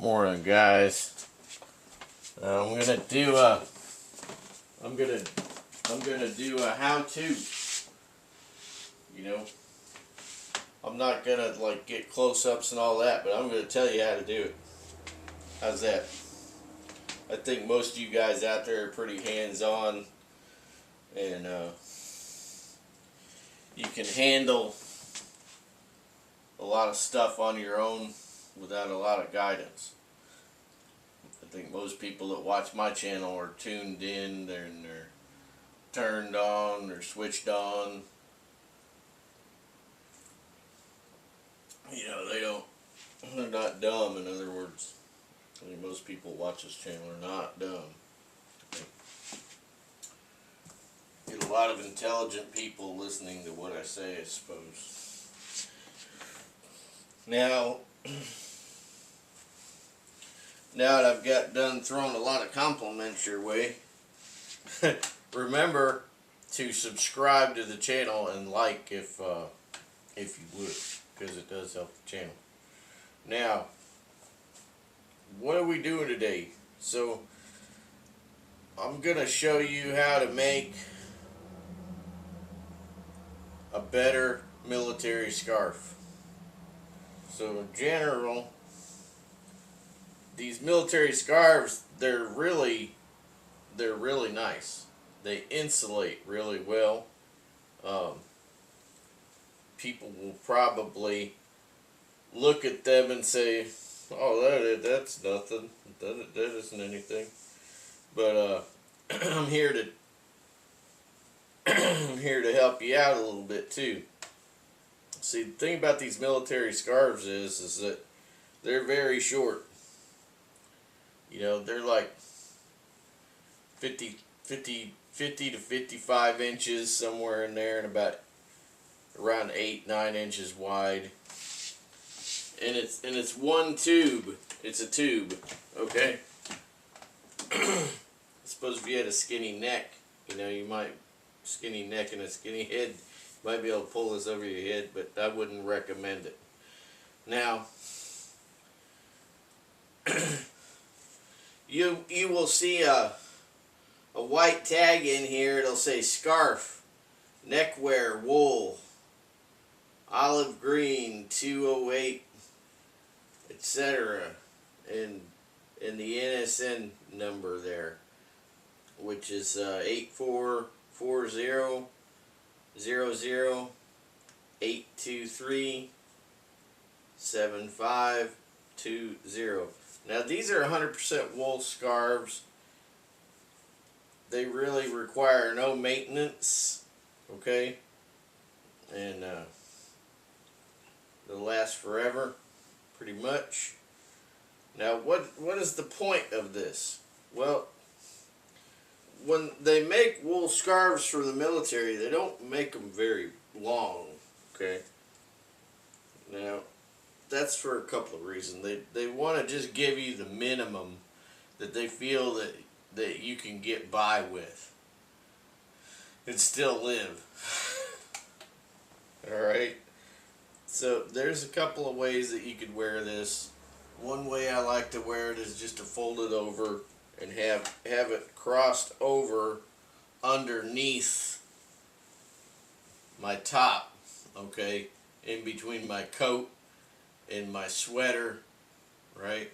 Morning, guys. I'm gonna do a how-to. You know, I'm not gonna like get close-ups and all that, but I'm gonna tell you how to do it. How's that? I think most of you guys out there are pretty hands-on, and you can handle a lot of stuff on your own without a lot of guidance. I think most people that watch my channel are tuned in, they're turned on, they're switched on. You know, they're not dumb, in other words. I think most people watch this channel are not dumb. Get a lot of intelligent people listening to what I say, I suppose. Now that I've got done throwing a lot of compliments your way, remember to subscribe to the channel and like if you would, because it does help the channel. Now, what are we doing today? So, I'm going to show you how to make a better military scarf. So, in general, these military scarves, they're really nice. They insulate really well. People will probably look at them and say, "Oh, that's nothing. That isn't anything." But I'm here to help you out a little bit too. See, the thing about these military scarves is that they're very short. You know, they're like 50 to 55 inches, somewhere in there, and about around 8-9 inches wide. And it's one tube. It's a tube, okay? I suppose if you had a skinny neck, you know, you might, skinny neck and a skinny head, you might be able to pull this over your head, but I wouldn't recommend it. Now, you will see a white tag in here. It'll say scarf, neckwear, wool, olive green, 208, etc. And the NSN number there, which is 8440-00823-7520. Now, these are 100% wool scarves. They really require no maintenance, okay? And they'll last forever, pretty much. Now, what is the point of this? Well, when they make wool scarves for the military, they don't make them very long, okay? Now, that's for a couple of reasons. They want to just give you the minimum that they feel that you can get by with and still live. Alright? So, there's a couple of ways that you could wear this. One way I like to wear it is just to fold it over and have it crossed over underneath my top, okay, in between my coat and my sweater, right,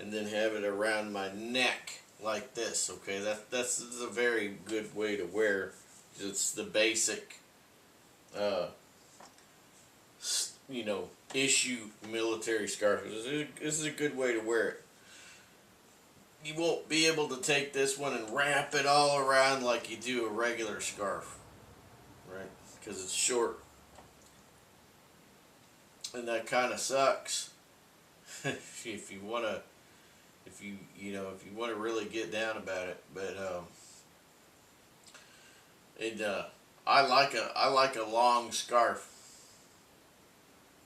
and then have it around my neck like this, okay. That's a very good way to wear. It's the basic you know, issue military scarf. This is a good way to wear it. You won't be able to take this one and wrap it all around like you do a regular scarf, right? Because it's short, and that kind of sucks. if you want to really get down about it, but I like a long scarf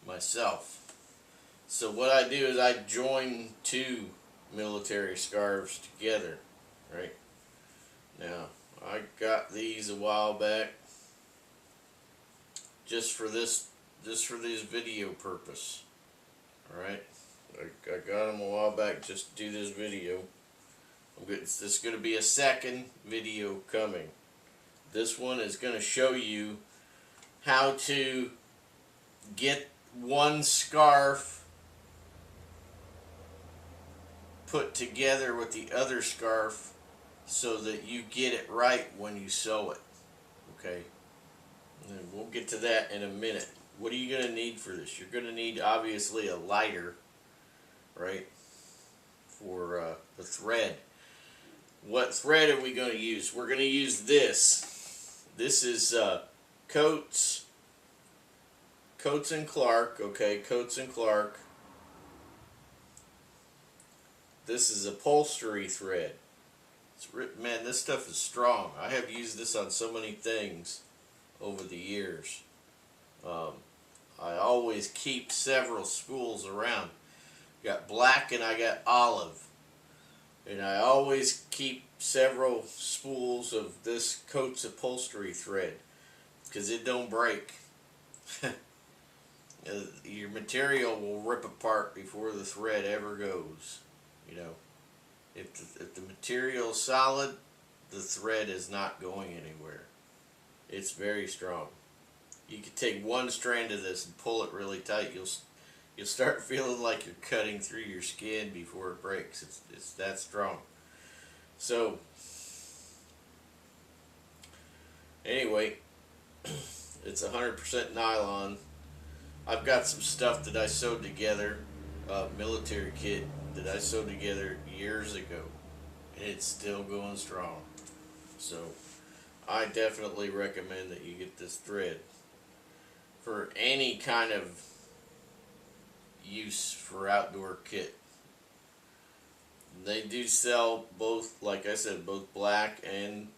myself. So what I do is I join two military scarves together, right? Now, I got these a while back just for this video purpose. Alright, I got them a while back just to do this video. This is going to be a second video coming. This one is going to show you how to get one scarf put together with the other scarf so that you get it right when you sew it. Okay, and we'll get to that in a minute. What are you going to need for this? You're going to need obviously a lighter, right, for the thread. What thread are we going to use? We're going to use this. This is Coates and Clark. Okay, Coates and Clark. This is upholstery thread. Man, this stuff is strong. I have used this on so many things over the years. I always keep several spools around. Got black and I got olive. And I always keep several spools of this Coates upholstery thread because it don't break. Your material will rip apart before the thread ever goes. You know, if the material is solid, the thread is not going anywhere. It's very strong. You can take one strand of this and pull it really tight. You'll start feeling like you're cutting through your skin before it breaks. It's that strong. So anyway, it's 100% nylon. I've got some stuff that I sewed together, military kit that I sewed together years ago, and it's still going strong. So I definitely recommend that you get this thread for any kind of use for outdoor kit. They do sell both, like I said, both black and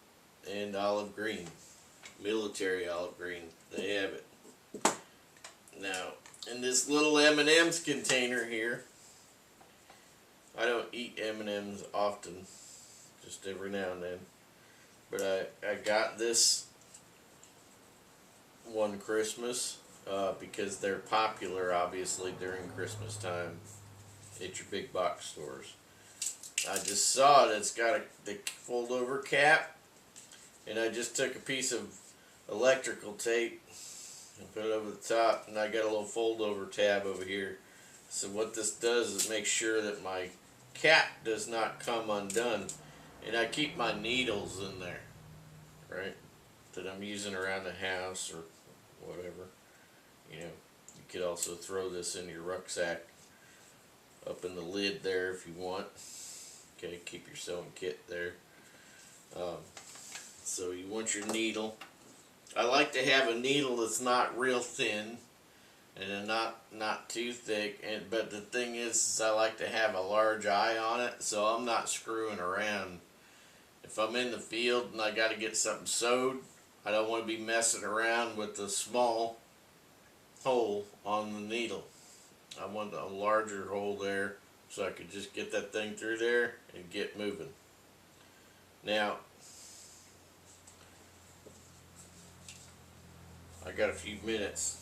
olive green, military olive green. They have it. Now, in this little M&M's container here, I don't eat M&M's often, just every now and then, but I got this one Christmas because they're popular, obviously, during Christmas time at your big box stores. I just saw it. It's got the fold over cap, and I just took a piece of electrical tape and put it over the top, and I got a little fold over tab over here. So what this does is make sure that my cap does not come undone, and I keep my needles in there, right, that I'm using around the house or whatever. You know, you could also throw this in your rucksack up in the lid there if you want. Okay, keep your sewing kit there. So you want your needle. I like to have a needle that's not real thin and not too thick. But the thing is I like to have a large eye on it, so I'm not screwing around. If I'm in the field and I got to get something sewed, I don't want to be messing around with the small hole on the needle. I want a larger hole there so I could just get that thing through there and get moving. Now, I got a few minutes.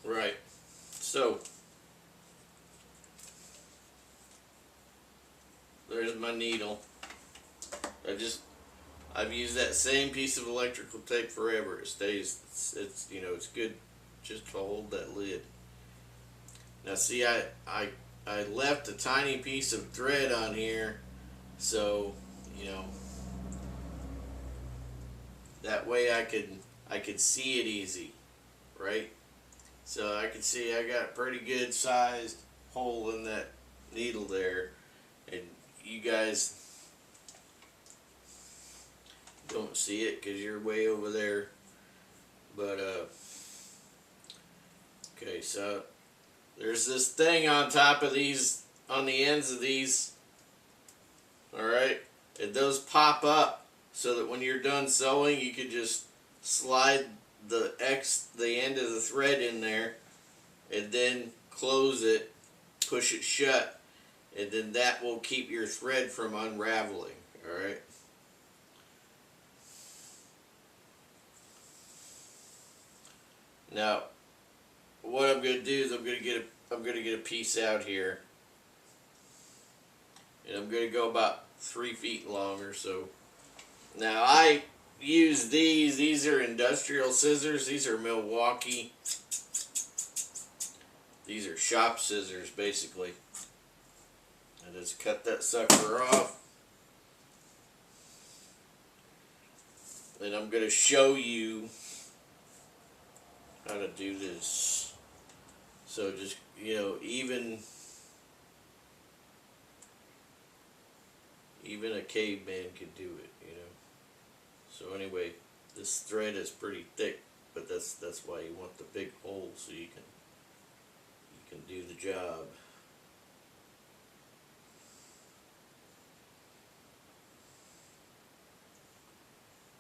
Right, so there's my needle. I've used that same piece of electrical tape forever. It stays, it's you know, it's good just to hold that lid. Now see, I left a tiny piece of thread on here, so you know, that way I could see it easy, right? So I can see I got a pretty good sized hole in that needle there, and you guys don't see it because you're way over there, but okay, so there's this thing on top of these, on the ends of these, alright, and those pop up so that when you're done sewing you can just slide the end of the thread in there and then close it, push it shut, and then that will keep your thread from unraveling, alright? Now, what I'm gonna do is I'm gonna get a piece out here, and I'm gonna go about 3 feet long or so. Now I use these. These are industrial scissors. These are Milwaukee. These are shop scissors, basically. I just cut that sucker off. And I'm going to show you how to do this. So just, you know, even a caveman could do it, you know. So anyway, this thread is pretty thick, but that's why you want the big hole, so you can do the job.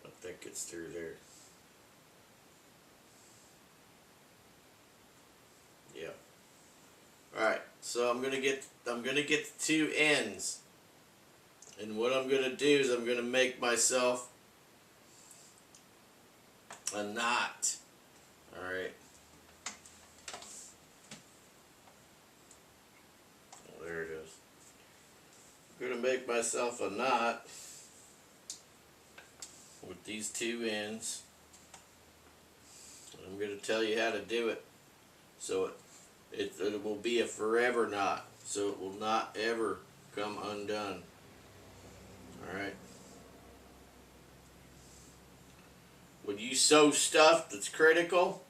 I think it's through there. Yeah. All right. So I'm gonna get the two ends, and what I'm gonna do is I'm gonna make myself a knot. All right. Oh, there it is. I'm gonna make myself a knot with these two ends. I'm going to tell you how to do it, so it will be a forever knot, so it will not ever come undone. Alright. When you sew stuff that's critical,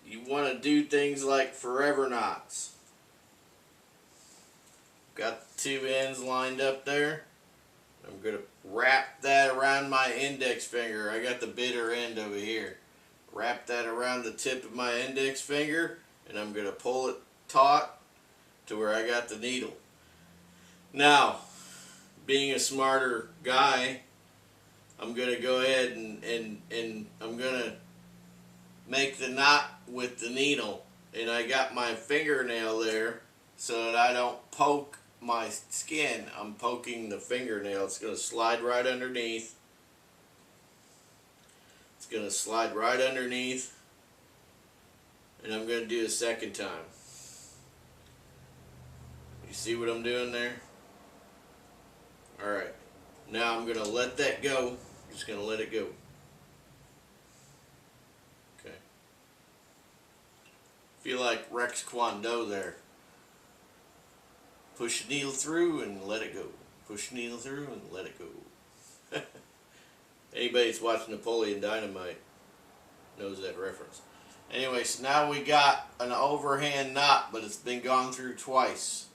you want to do things like forever knots. Got the two ends lined up there. I'm going to wrap that around my index finger. I got the bitter end over here. Wrap that around the tip of my index finger, and I'm going to pull it taut to where I got the needle. Now, being a smarter guy, I'm going to go ahead and I'm going to make the knot with the needle. And I got my fingernail there so that I don't poke my skin. I'm poking the fingernail. It's going to slide right underneath. It's going to slide right underneath. And I'm going to do a second time. You see what I'm doing there? Alright. Now I'm going to let that go. I'm just going to let it go. Okay. Feel like Rex Kwon Do there. Push the needle through and let it go. Push the needle through and let it go. Anybody that's watched Napoleon Dynamite knows that reference. Anyway, so now we got an overhand knot, but it's been gone through twice.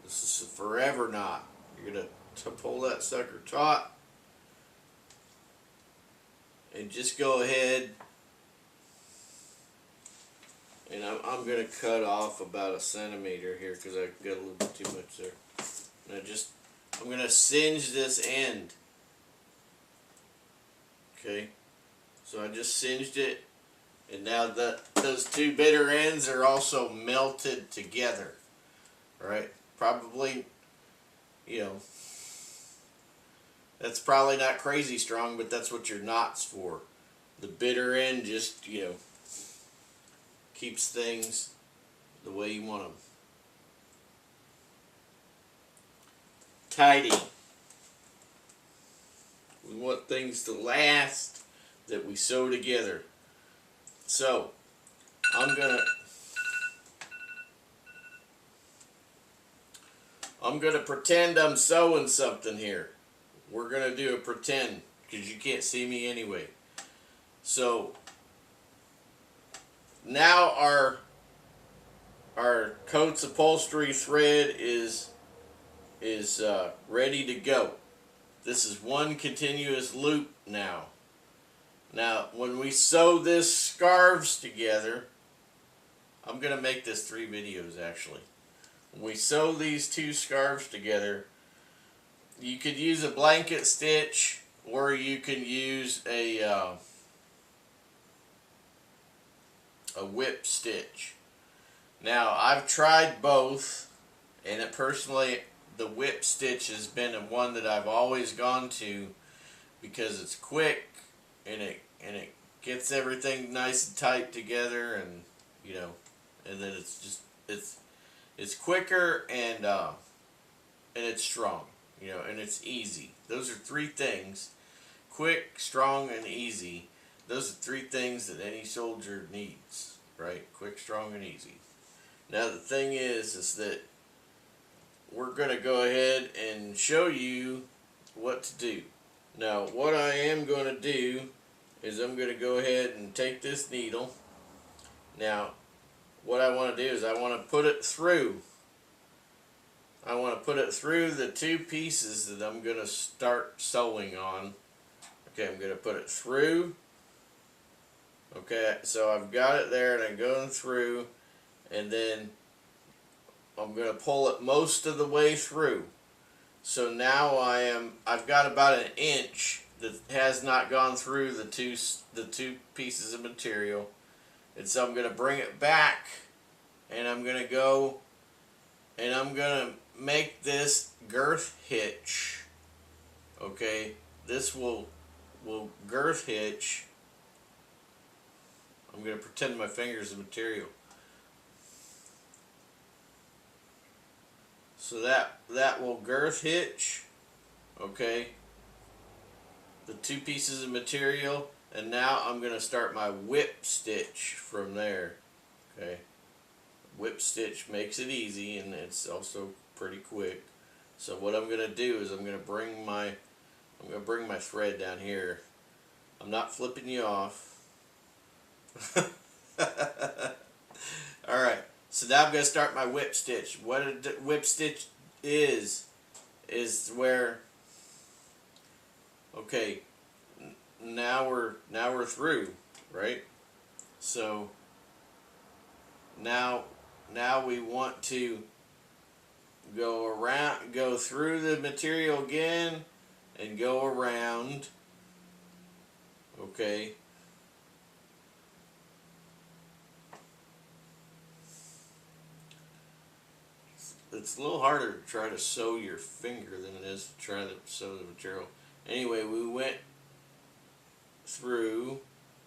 This is a forever knot. You're going to pull that sucker taut. And just go ahead. And I'm going to cut off about 1 centimeter here because I got a little bit too much there. Now I'm going to singe this end. Okay, so I just singed it, and now those two bitter ends are also melted together. Right? Probably, you know, that's probably not crazy strong, but that's what your knot's for. The bitter end just, you know, keeps things the way you want them. Tidy. We want things to last that we sew together. So, I'm gonna pretend I'm sewing something here. We're gonna do a pretend because you can't see me anyway. So now our coats upholstery thread is ready to go. This is one continuous loop now. Now, when we sew this scarves together, I'm going to make this 3 videos actually. When we sew these two scarves together, you could use a blanket stitch, or you can use a whip stitch. Now, I've tried both, and personally, the whip stitch has been the one that I've always gone to because it's quick and it gets everything nice and tight together, and you know, and then it's quicker, and it's strong, you know, and it's easy. Those are three things: quick, strong, and easy. Those are three things that any soldier needs, right? Quick, strong, and easy. Now the thing is that we're going to go ahead and show you what to do. Now what I am going to do is I'm going to go ahead and take this needle. Now what I want to do is I want to put it through. I want to put it through the two pieces that I'm going to start sewing on. Okay, I'm going to put it through. Okay, so I've got it there and I'm going through, and then I'm going to pull it most of the way through. So now I've got about an inch that has not gone through the two pieces of material. And so I'm going to bring it back, and I'm going to go and I'm going to make this girth hitch. Okay, this will girth hitch. I'm going to pretend my fingers are material. So that will girth hitch, okay, the two pieces of material, and now I'm going to start my whip stitch from there. Okay, whip stitch makes it easy, and it's also pretty quick. So what I'm going to do is I'm going to bring my thread down here. I'm not flipping you off. Alright, so now I'm going to start my whip stitch. What a whip stitch is where, okay, now we're through, right? So now we want to go through the material again and go around, okay? It's a little harder to try to sew your finger than it is to try to sew the material. Anyway, we went through,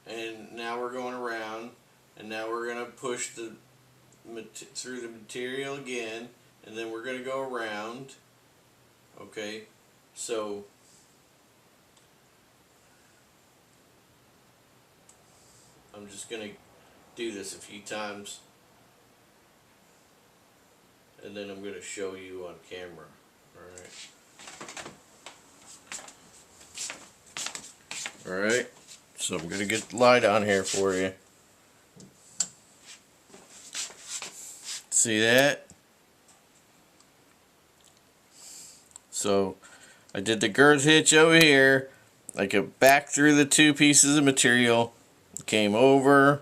and now we're going around, and now we're going to push through the material again, and then we're going to go around. Okay, so I'm just going to do this a few times, and then I'm going to show you on camera. Alright, so I'm going to get the light on here for you. See that? So I did the girth hitch over here. I go back through the two pieces of material, came over,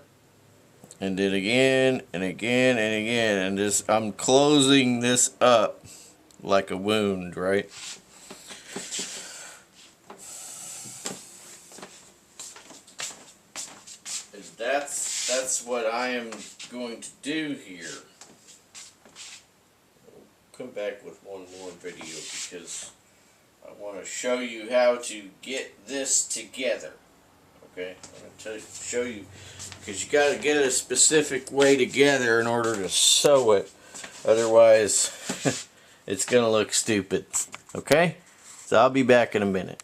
and did again and again and again, and just I'm closing this up like a wound, right? And that's what I am going to do here. I'll come back with one more video because I want to show you how to get this together. Okay, I'm going to show you, because you got to get it a specific way together in order to sew it. Otherwise, it's going to look stupid. Okay, so I'll be back in a minute.